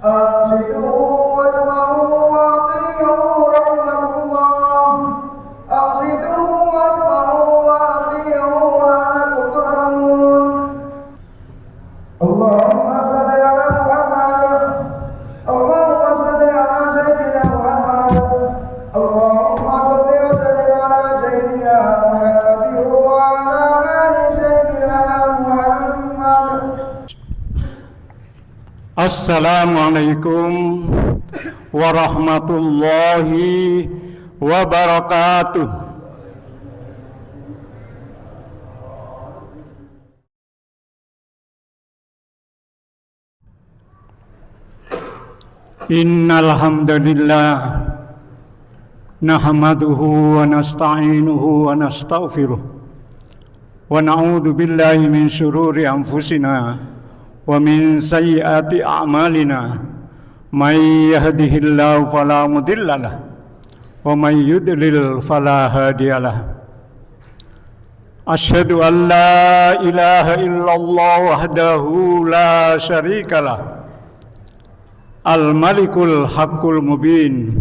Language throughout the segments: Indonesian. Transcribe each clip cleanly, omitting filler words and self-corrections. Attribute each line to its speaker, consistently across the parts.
Speaker 1: أنصتوا واسمعوا وأطيعوا رحمكم الله. أنصتوا واسمعوا وأطيعوا لعلكم ترحمون. اللهم صل على محمد. اللهم صل على سيدنا محمد. اللهم صل وسلم على سيدنا محمد وعلى آل سيدنا محمد.
Speaker 2: Assalamualaikum warahmatullahi wabarakatuh. Innal hamdalillah nahmaduhu wa nasta'inuhu wa nastaghfiruh wa na'udzu billahi min shururi anfusina wa min sayyiati a'malina. May yahdihillahu fala mudhillalah wa may yudlil fala hadiyalah. Asyhadu an la ilaha illallah wahdahu la syarikalah, al-malikul haqqul mubin,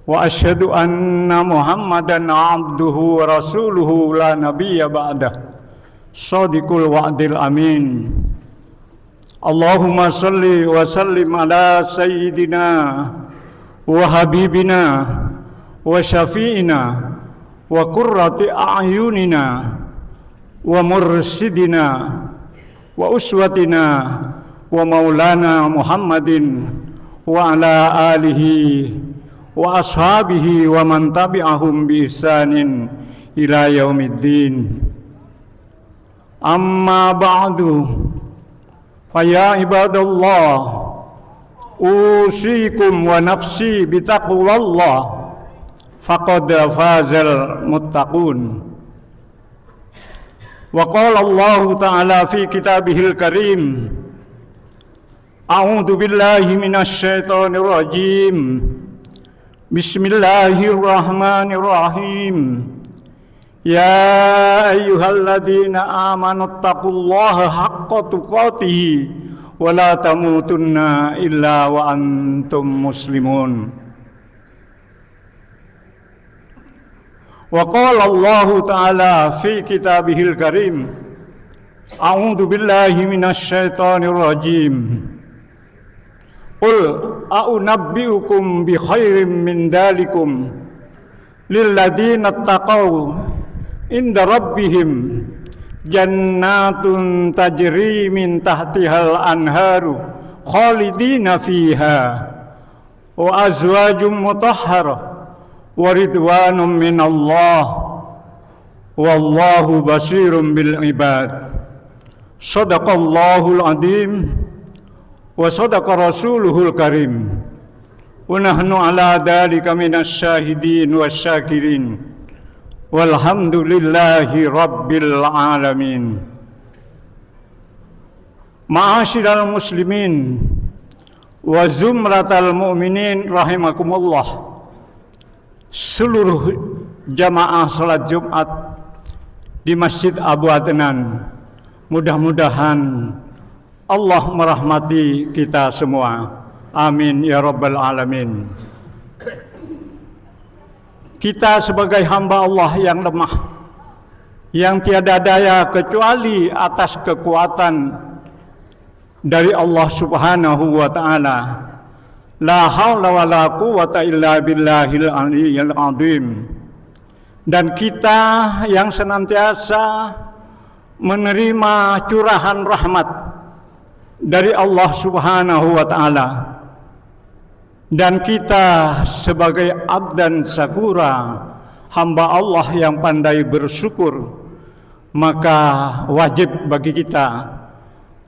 Speaker 2: wa asyhadu anna Muhammadan abduhu wa rasuluhu la nabiyya ba'dah, shadiqul wa'dil amin. Allahumma salli wa sallim ala sayyidina wa habibina wa syafi'ina wa qurrati a'yunina wa mursidina wa uswatina wa maulana Muhammadin wa ala alihi wa ashabihi wa man tabi'ahum bi ihsanin ila yaumiddin. Amma ba'du, faya ibadallah, usikum wa nafsi bitaqwallah, faqad fazal muttaqun. Wa qala Allah ta'ala fi kitabihil karim, a'udzu billahi minasy syaithanir rajim. Bismillahirrahmanirrahim. Ya ayyuhalladzina amanu taqullaha haqqa tuqatih wa la tamutunna illa wa antum muslimun. Wa qala Allah ta'ala fi kitabihil karim, a'udzu billahi minasy syaithanir rajim. Qul a'unabbi'ukum bi khairin min dalikum lilladzina taqaw inda rabbihim jannatun tajri min tahtihal anharu khalidina fiha wa azwajum mutahharah wa ridwanum minallah wallahu basirun bil ibad. Shadaqallahul azim wa sadaqa rasuluhul karim. Wa nahnu ala dzalika minasy syahidin wasyakirin. Walhamdulillahi rabbil alamin. Ma'asyiral muslimin wa zumratal mu'minin rahimakumullah. Seluruh jamaah salat Jumat di Masjid Abu Adnan, mudah-mudahan Allah merahmati kita semua. Amin ya rabbal alamin. Kita sebagai hamba Allah yang lemah, yang tiada daya kecuali atas kekuatan dari Allah Subhanahu wa ta'ala. La haula wa la quwwata illa billahil aliyyil azim. Dan kita yang senantiasa menerima curahan rahmat dari Allah Subhanahu wa ta'ala. Dan kita sebagai abdan syakura, hamba Allah yang pandai bersyukur, maka wajib bagi kita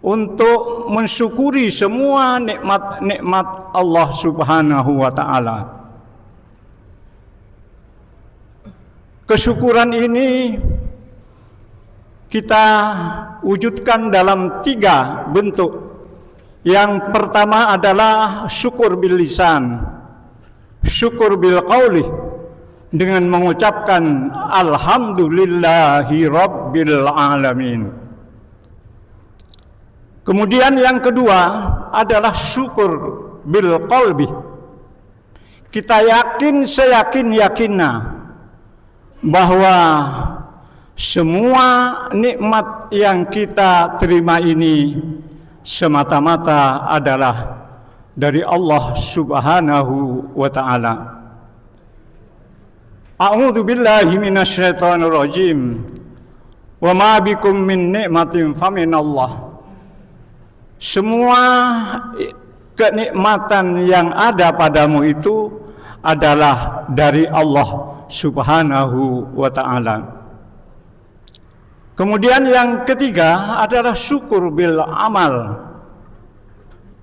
Speaker 2: untuk mensyukuri semua nikmat-nikmat Allah Subhanahu wa ta'ala. Kesyukuran ini kita wujudkan dalam 3 bentuk. Yang pertama adalah syukur bil lisan, syukur bil qauli, dengan mengucapkan alhamdulillahi rabbil alamin. Kemudian yang kedua adalah syukur bil qalbi. Kita yakin seyakin-yakinnya bahwa semua nikmat yang kita terima ini semata-mata adalah dari Allah Subhanahu wa ta'ala. A'udzu billahi minasyaitonir rajim. Wa ma bikum min ni'matin faminallah. Semua kenikmatan yang ada padamu itu adalah dari Allah Subhanahu wa ta'ala. Kemudian yang ketiga adalah syukur bil amal,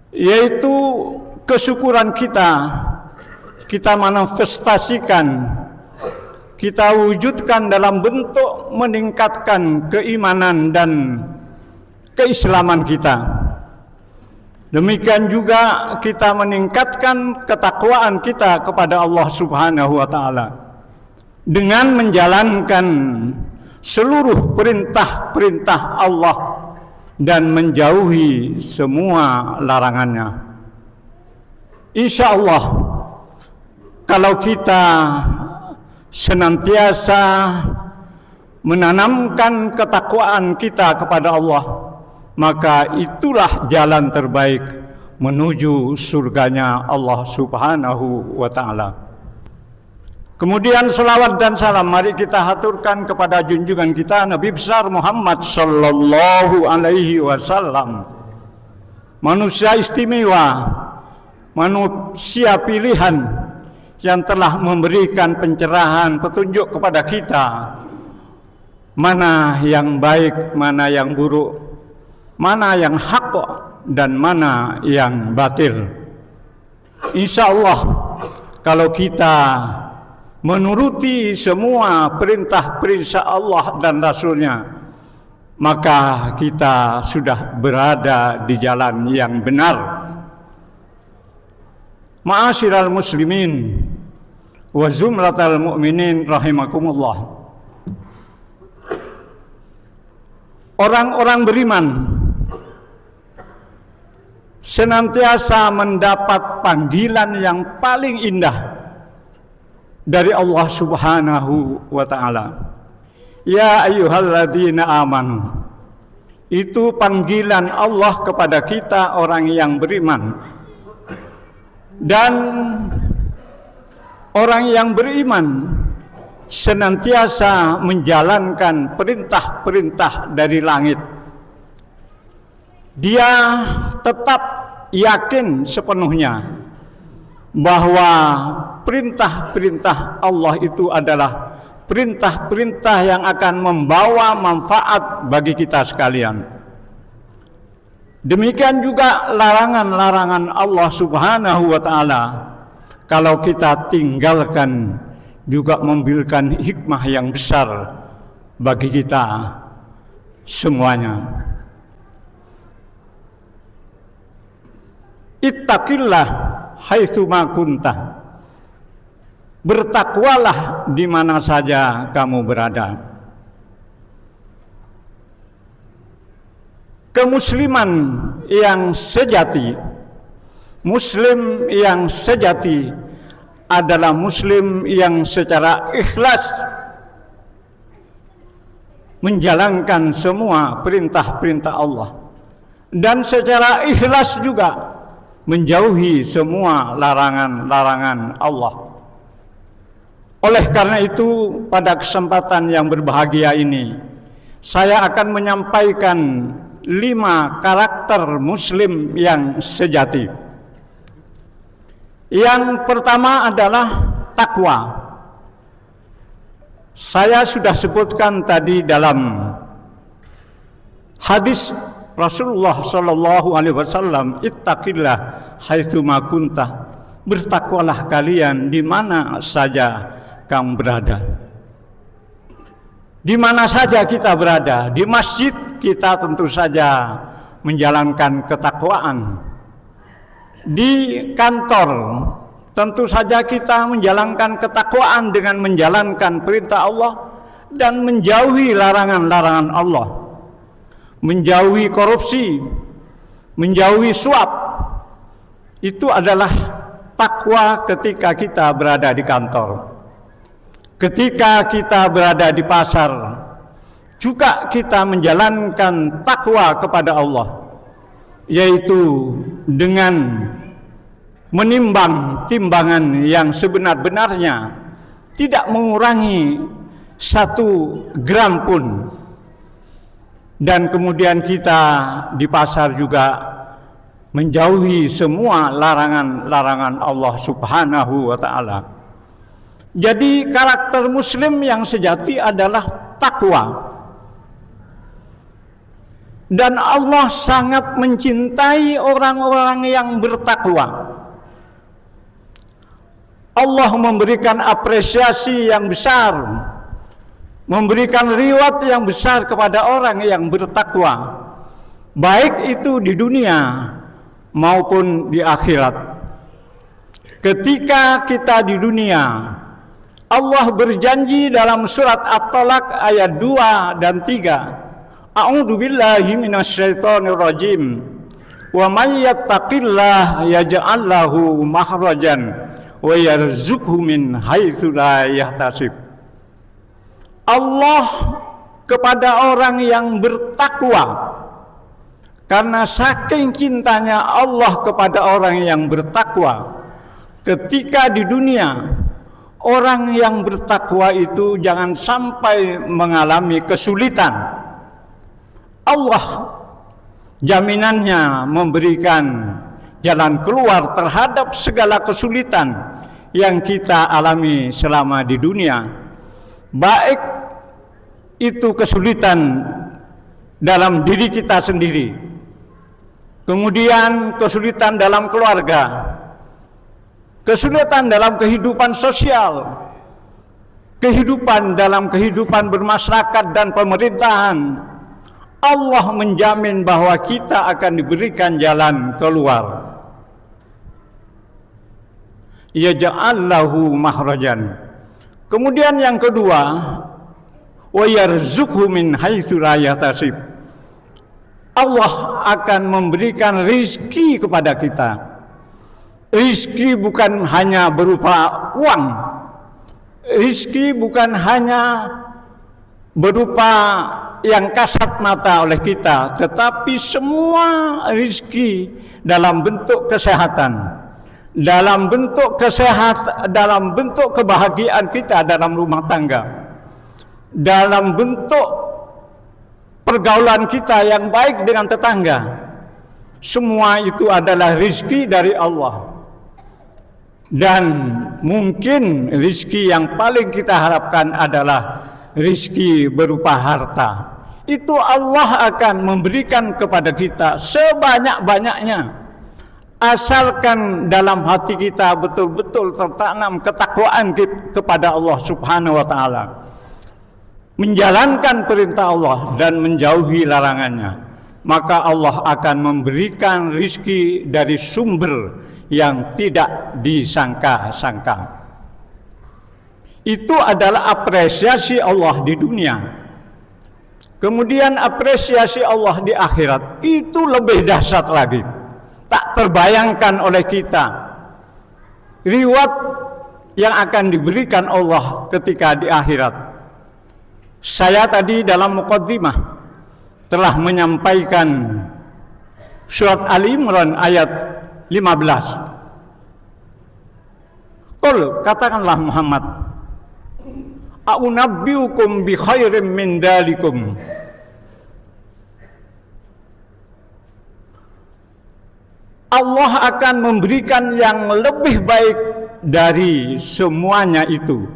Speaker 2: yaitu kesyukuran kita manifestasikan, kita wujudkan dalam bentuk meningkatkan keimanan dan keislaman kita. Demikian juga kita meningkatkan ketakwaan kita kepada Allah Subhanahu wa ta'ala dengan menjalankan seluruh perintah-perintah Allah dan menjauhi semua larangannya. Insya Allah, kalau kita senantiasa menanamkan ketakwaan kita kepada Allah, maka itulah jalan terbaik menuju surganya Allah Subhanahu wa ta'ala. Kemudian selawat dan salam mari kita haturkan kepada junjungan kita Nabi besar Muhammad sallallahu alaihi wasallam. Manusia istimewa, manusia pilihan yang telah memberikan pencerahan, petunjuk kepada kita mana yang baik, mana yang buruk, mana yang hak dan mana yang batil. Insya Allah kalau kita menuruti semua perintah-perintah Allah dan Rasulnya, maka kita sudah berada di jalan yang benar. Ma'asyiral muslimin wa zumratal mu'minin rahimakumullah. Orang-orang beriman senantiasa mendapat panggilan yang paling indah dari Allah Subhanahu wa ta'ala. Ya ayyuhalladzina amanu. Itu panggilan Allah kepada kita orang yang beriman. Dan orang yang beriman senantiasa menjalankan perintah-perintah dari langit. Dia tetap yakin sepenuhnya bahwa perintah-perintah Allah itu adalah perintah-perintah yang akan membawa manfaat bagi kita sekalian. Demikian juga larangan-larangan Allah Subhanahu wa ta'ala, kalau kita tinggalkan, juga memberikan hikmah yang besar bagi kita semuanya. Ittaqillah haitsu ma kunta. Bertakwalah di mana saja kamu berada. Kemusliman yang sejati, muslim yang sejati adalah muslim yang secara ikhlas menjalankan semua perintah-perintah Allah dan secara ikhlas juga menjauhi semua larangan-larangan Allah. Oleh karena itu, pada kesempatan yang berbahagia ini, saya akan menyampaikan 5 karakter muslim yang sejati. Yang pertama adalah takwa. Saya sudah sebutkan tadi dalam hadis Rasulullah sallallahu alaihi wasallam, ittaqillah haitsu ma kunta. Bertakwalah kalian di mana saja kamu berada. Di mana saja kita berada, di masjid kita tentu saja menjalankan ketakwaan. Di kantor tentu saja kita menjalankan ketakwaan dengan menjalankan perintah Allah dan menjauhi larangan-larangan Allah. Menjauhi korupsi, menjauhi suap. Itu adalah takwa ketika kita berada di kantor, ketika kita berada di pasar, juga kita menjalankan takwa kepada Allah, yaitu dengan menimbang timbangan yang sebenar-benarnya, tidak mengurangi 1 gram pun. Dan kemudian kita di pasar juga menjauhi semua larangan-larangan Allah Subhanahu wa ta'ala. Jadi karakter muslim yang sejati adalah takwa. Dan Allah sangat mencintai orang-orang yang bertakwa. Allah memberikan apresiasi yang besar, memberikan reward yang besar kepada orang yang bertakwa, baik itu di dunia maupun di akhirat. Ketika kita di dunia, Allah berjanji dalam surat At-Talaq ayat 2 dan 3, A'udzu billahi minasyaitonir rajim. Wa may yattaqillaha yaj'al lahu makhrajan wa yarzuqhu min haitsu la yahtasib. Allah kepada orang yang bertakwa, karena saking cintanya Allah kepada orang yang bertakwa, ketika di dunia orang yang bertakwa itu jangan sampai mengalami kesulitan. Allah jaminannya memberikan jalan keluar terhadap segala kesulitan yang kita alami selama di dunia, baik itu kesulitan dalam diri kita sendiri, kemudian kesulitan dalam keluarga, kesulitan dalam kehidupan sosial, kehidupan dalam kehidupan bermasyarakat dan pemerintahan. Allah menjamin bahwa kita akan diberikan jalan keluar. Yaj'al lahu makhrajan. Kemudian yang kedua, wa yarzuqhu min haitsu la yahtasib. Allah akan memberikan rizki kepada kita. Rizki bukan hanya berupa uang, rizki bukan hanya berupa yang kasat mata oleh kita, tetapi semua rizki dalam bentuk kesehatan, dalam bentuk kebahagiaan kita dalam rumah tangga, dalam bentuk pergaulan kita yang baik dengan tetangga. Semua itu adalah rizki dari Allah. Dan mungkin rizki yang paling kita harapkan adalah rizki berupa harta. Itu Allah akan memberikan kepada kita sebanyak-banyaknya, asalkan dalam hati kita betul-betul tertanam ketakwaan kepada Allah Subhanahu wa ta'ala, menjalankan perintah Allah dan menjauhi larangannya, maka Allah akan memberikan rizki dari sumber yang tidak disangka-sangka. Itu adalah apresiasi Allah di dunia. Kemudian apresiasi Allah di akhirat itu lebih dahsyat lagi. Tak terbayangkan oleh kita reward yang akan diberikan Allah ketika di akhirat. Saya tadi dalam muqaddimah telah menyampaikan surat Ali Imran ayat 15. Qul, katakanlah Muhammad, a'unabbiukum bi khairim min dalikum. Allah akan memberikan yang lebih baik dari semuanya itu,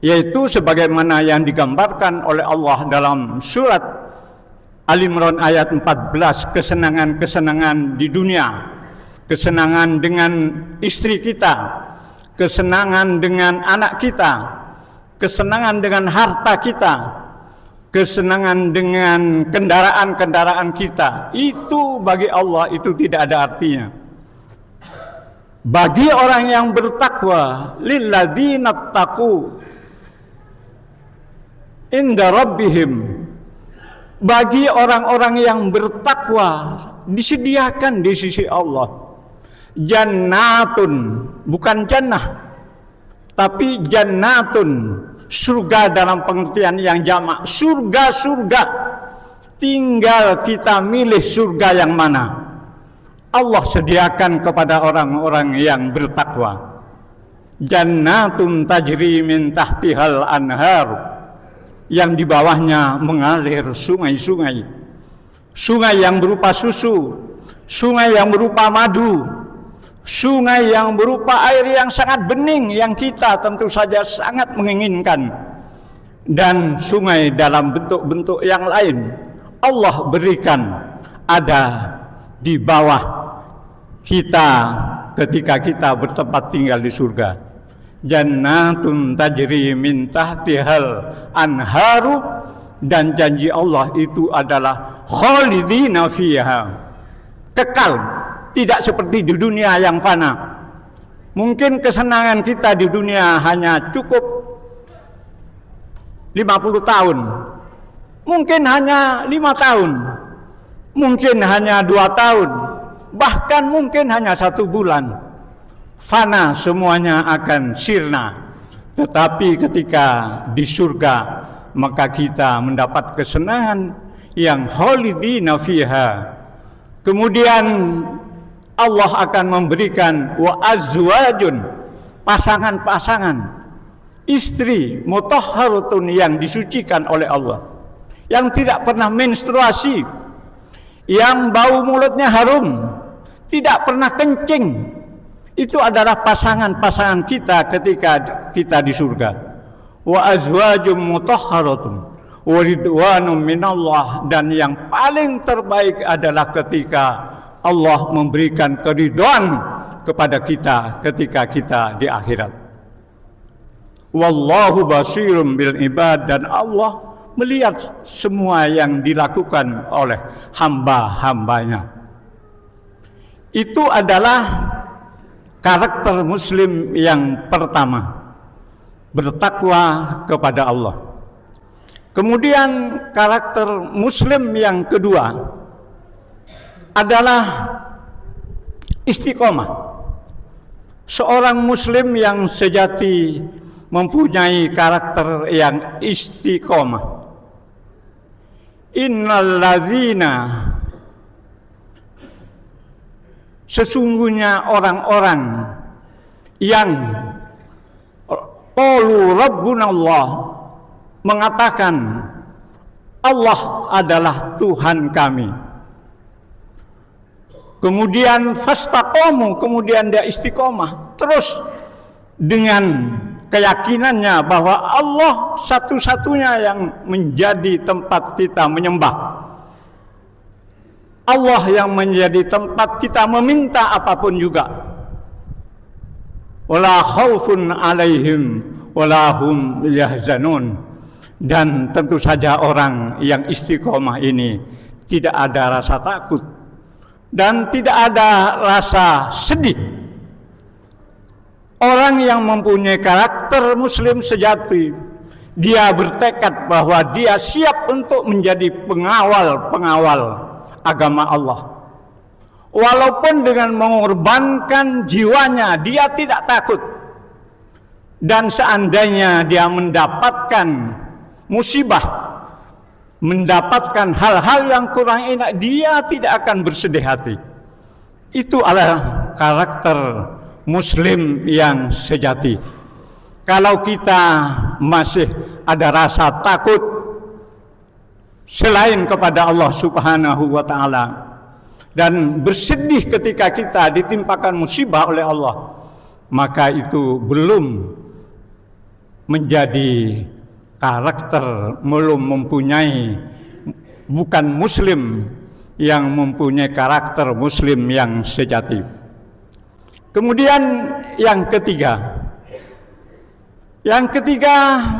Speaker 2: yaitu sebagaimana yang digambarkan oleh Allah dalam surat Al-Imran ayat 14, kesenangan-kesenangan di dunia, kesenangan dengan istri kita, kesenangan dengan anak kita, kesenangan dengan harta kita, kesenangan dengan kendaraan-kendaraan kita. Itu bagi Allah itu tidak ada artinya. Bagi orang yang bertakwa, lilladzina taqu inda rabbihim Bagi orang-orang yang bertakwa disediakan di sisi Allah jannatun, bukan jannah, tapi jannatun, surga dalam pengertian yang jamak, surga-surga. Tinggal kita milih surga yang mana. Allah sediakan kepada orang-orang yang bertakwa. Jannatun tajri min tahtihal anhar, yang di bawahnya mengalir sungai-sungai. Sungai yang berupa susu, sungai yang berupa madu, sungai yang berupa air yang sangat bening yang kita tentu saja sangat menginginkan, dan sungai dalam bentuk-bentuk yang lain Allah berikan ada di bawah kita ketika kita bertempat tinggal di surga. Jannatun tajri min tahtihal anharu, dan janji Allah itu adalah khalidina fiha, kekal, tidak seperti di dunia yang fana. Mungkin kesenangan kita di dunia hanya cukup 50 tahun, mungkin hanya 5 tahun, mungkin hanya 2 tahun, bahkan mungkin hanya 1 bulan. Fana, semuanya akan sirna. Tetapi ketika di surga, maka kita mendapat kesenangan yang khalidina fiha. Kemudian Allah akan memberikan wa azwajun, pasangan-pasangan, istri mutahharatun, yang disucikan oleh Allah, yang tidak pernah menstruasi, yang bau mulutnya harum, tidak pernah kencing. Itu adalah pasangan-pasangan kita ketika kita di surga. Wa azwajum mutahharatun wa ridwanum minallah, dan yang paling terbaik adalah ketika Allah memberikan keridhaan kepada kita ketika kita di akhirat. Wallahu basirum bil ibad, dan Allah melihat semua yang dilakukan oleh hamba-hambanya. Itu adalah karakter muslim yang pertama, bertakwa kepada Allah. Kemudian karakter muslim yang kedua adalah istiqomah. Seorang muslim yang sejati mempunyai karakter yang istiqomah. Innalladzina, sesungguhnya orang-orang yang qalu rabbuna Allah, mengatakan Allah adalah Tuhan kami. Kemudian fastaqamu, kemudian dia istiqomah terus dengan keyakinannya bahwa Allah satu-satunya yang menjadi tempat kita menyembah, Allah yang menjadi tempat kita meminta apapun juga. Wala khaufun alaihim wala hum yahzanun, dan tentu saja orang yang istiqomah ini tidak ada rasa takut dan tidak ada rasa sedih. Orang yang mempunyai karakter muslim sejati, dia bertekad bahwa dia siap untuk menjadi pengawal agama Allah. Walaupun dengan mengorbankan jiwanya, dia tidak takut. Dan seandainya dia mendapatkan musibah, mendapatkan hal-hal yang kurang enak, dia tidak akan bersedih hati. Itu adalah karakter muslim yang sejati. Kalau kita masih ada rasa takut selain kepada Allah Subhanahu wa ta'ala, dan bersedih ketika kita ditimpakan musibah oleh Allah, maka itu belum menjadi karakter, belum mempunyai, bukan muslim yang mempunyai karakter muslim yang sejati. Kemudian yang ketiga,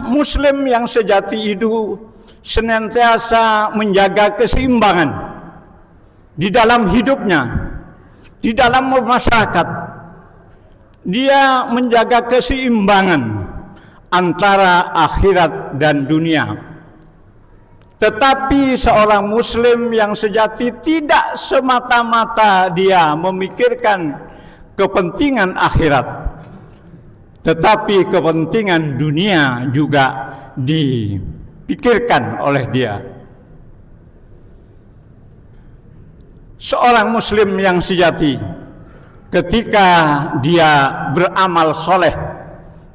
Speaker 2: muslim yang sejati itu senantiasa menjaga keseimbangan di dalam hidupnya, di dalam masyarakat. Dia menjaga keseimbangan antara akhirat dan dunia. Tetapi seorang muslim yang sejati tidak semata-mata dia memikirkan kepentingan akhirat, tetapi kepentingan dunia juga dipikirkan oleh dia. Seorang muslim yang sejati ketika dia beramal soleh,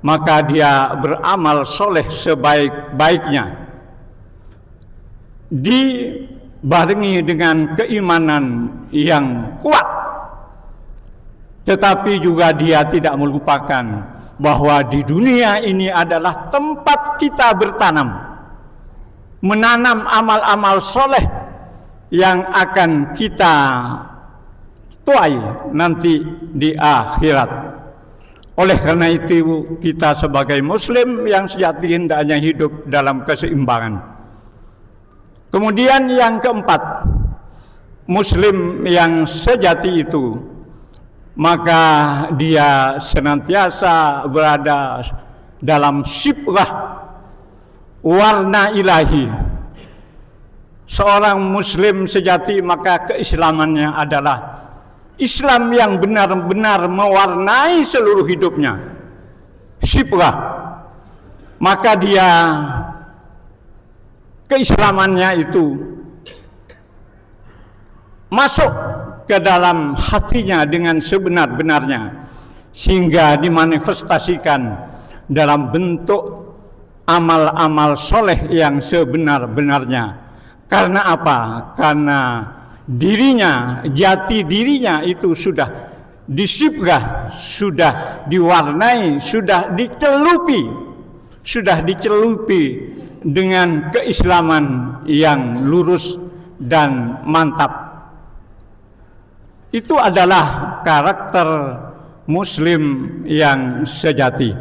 Speaker 2: maka dia beramal soleh sebaik-baiknya, dibarengi dengan keimanan yang kuat. Tetapi juga dia tidak melupakan bahwa di dunia ini adalah tempat kita bertanam, menanam amal-amal soleh yang akan kita tuai nanti di akhirat. Oleh karena itu, kita sebagai muslim yang sejati hendaknya hidup dalam keseimbangan. Kemudian yang keempat, muslim yang sejati itu, maka dia senantiasa berada dalam syibghah warna ilahi. Seorang muslim sejati maka keislamannya adalah Islam yang benar-benar mewarnai seluruh hidupnya, syibghah. Maka dia keislamannya itu masuk ke dalam hatinya dengan sebenar-benarnya, sehingga dimanifestasikan dalam bentuk amal-amal soleh yang sebenar-benarnya. Karena apa? Karena dirinya, jati dirinya itu sudah disyibghah, sudah diwarnai, sudah dicelupi dengan keislaman yang lurus dan mantap. Itu adalah karakter muslim yang sejati.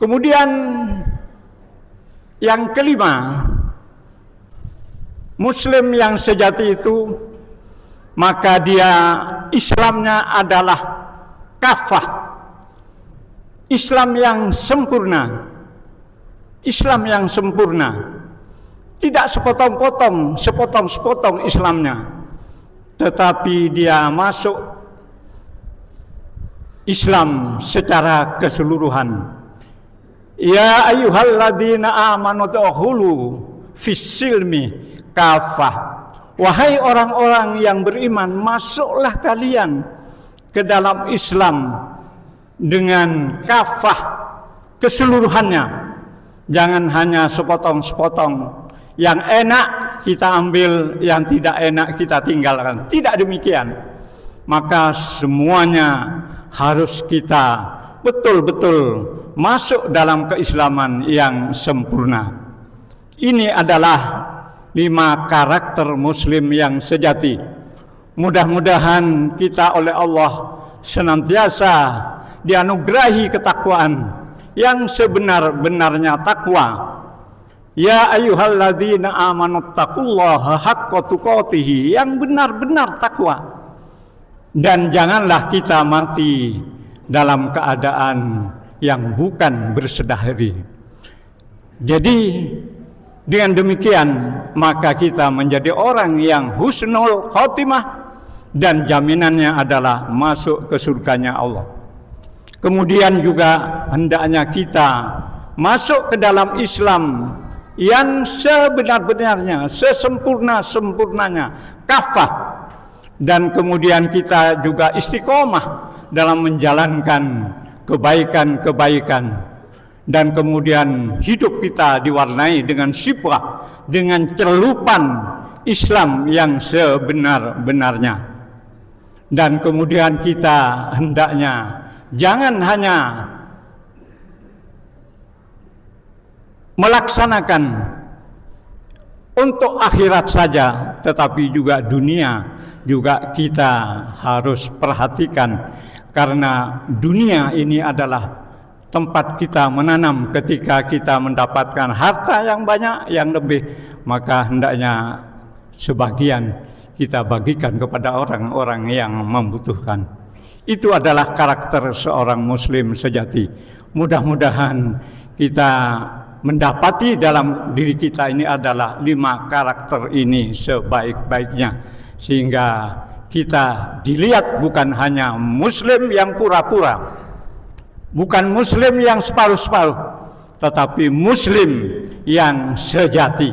Speaker 2: Kemudian yang kelima, muslim yang sejati itu maka dia Islamnya adalah kafah, Islam yang sempurna. Islam yang sempurna, tidak sepotong-potong, sepotong-sepotong Islamnya, tetapi dia masuk Islam secara keseluruhan. Ya ayyuhalladzina amanu dukhulu fis-silmi kafah. Wahai orang-orang yang beriman, masuklah kalian ke dalam Islam dengan kafah, keseluruhannya. Jangan hanya sepotong-sepotong. Yang enak kita ambil, yang tidak enak kita tinggalkan. Tidak demikian. Maka semuanya harus kita betul-betul masuk dalam keislaman yang sempurna. Ini adalah 5 karakter muslim yang sejati. Mudah-mudahan kita oleh Allah senantiasa dianugerahi ketakwaan yang sebenar-benarnya takwa. Ya ayyuhalladzina amanu taqullaha haqqa tuqatih, yang benar-benar takwa. Dan janganlah kita mati dalam keadaan yang bukan bersedari. Jadi dengan demikian maka kita menjadi orang yang husnul khotimah, dan jaminannya adalah masuk ke surganya Allah. Kemudian juga hendaknya kita masuk ke dalam Islam yang sebenar-benarnya, sesempurna-sempurnanya, kafah. Dan kemudian kita juga istiqomah dalam menjalankan kebaikan-kebaikan. Dan kemudian hidup kita diwarnai dengan syibghah, dengan celupan Islam yang sebenar-benarnya. Dan kemudian kita hendaknya jangan hanya melaksanakan untuk akhirat saja, tetapi juga dunia juga kita harus perhatikan. Karena dunia ini adalah tempat kita menanam. Ketika kita mendapatkan harta yang banyak, yang lebih, maka hendaknya sebagian kita bagikan kepada orang-orang yang membutuhkan. Itu adalah karakter seorang muslim sejati. Mudah-mudahan kita mendapati dalam diri kita ini adalah 5 karakter ini sebaik-baiknya, sehingga kita dilihat bukan hanya muslim yang pura-pura, bukan muslim yang separuh-separuh, tetapi muslim yang sejati.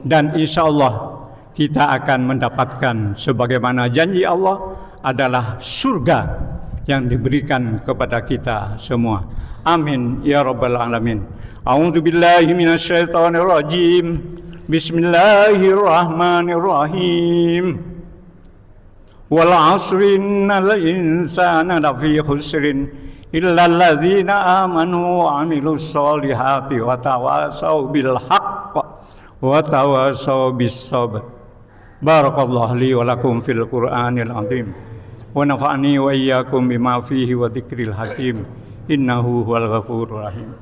Speaker 2: Dan insya Allah kita akan mendapatkan sebagaimana janji Allah adalah surga yang diberikan kepada kita semua. Amin ya rabbal alamin. A'udzu billahi minasyaitonir rajim. Bismillahirrahmanirrahim. Wal 'asri innal insana lafi khusrin illa alladzina amanu wa 'amilus solihati wa tawasaw bil haqq wa tawasaw bis sabr. Barakallahu li wa lakum fil Qur'anil azim. Wa nafa'ani wa iyyakum bima fihi wa dzikril hakim. Innahu huwal ghafurur rahim.